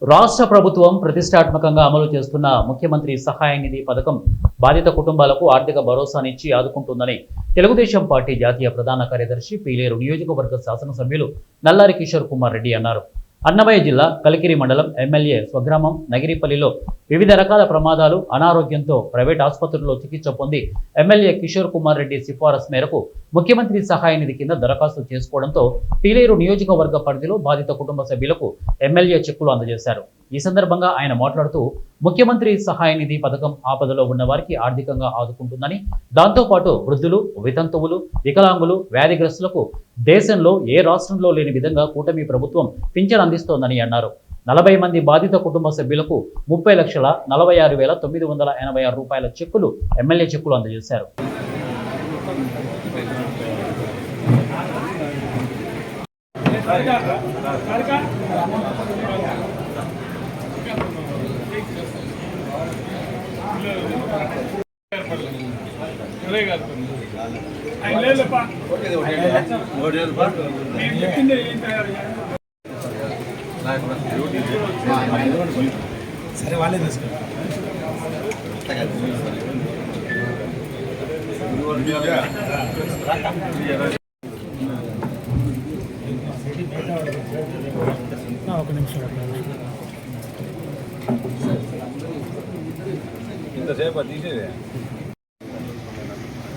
రాష్ట్ర ప్రభుత్వం ప్రతిష్టాత్మకంగా అమలు చేస్తున్న ముఖ్యమంత్రి సహాయ నిధి పథకం బాధిత కుటుంబాలకు ఆర్థిక భరోసానిచ్చి ఆదుకుంటుందని తెలుగుదేశం పార్టీ జాతీయ ప్రధాన కార్యదర్శి పీలేరు నియోజకవర్గ శాసనసభ్యులు నల్లారి కిషోర్ కుమార్ రెడ్డి అన్నారు. అన్నమయ్య జిల్లా కలికిరి మండలం ఎమ్మెల్యే స్వగ్రామం నగిరిపల్లిలో వివిధ రకాల ప్రమాదాలు, అనారోగ్యంతో ప్రైవేట్ ఆసుపత్రుల్లో చికిత్స పొంది ఎమ్మెల్యే కిషోర్ కుమార్ రెడ్డి సిఫారసు మేరకు ముఖ్యమంత్రి సహాయ నిధి కింద దరఖాస్తు చేసుకోవడంతో పీలేరు నియోజకవర్గ పరిధిలో బాధిత కుటుంబ సభ్యులకు ఎమ్మెల్యే చెక్కులు అందజేశారు. ఈ సందర్భంగా ఆయన మాట్లాడుతూ ముఖ్యమంత్రి సహాయ నిధి పథకం ఆపదలో ఉన్న వారికి ఆర్థికంగా ఆదుకుంటుందని, దాంతోపాటు వృద్ధులు, వితంతువులు, వికలాంగులు, వ్యాధిగ్రస్తులకు దేశంలో ఏ రాష్ట్రంలో లేని విధంగా కూటమి ప్రభుత్వం పింఛన్ అందిస్తోందని అన్నారు. 40 మంది బాధిత కుటుంబ సభ్యులకు 30,46,986 రూపాయల చెక్కులు ఎమ్మెల్యే చెక్కులు అందజేశారు. సరే వాళ్ళే తీసుకుంటారు. ఒక నిమిషం ఇంతసేపు తీసేదే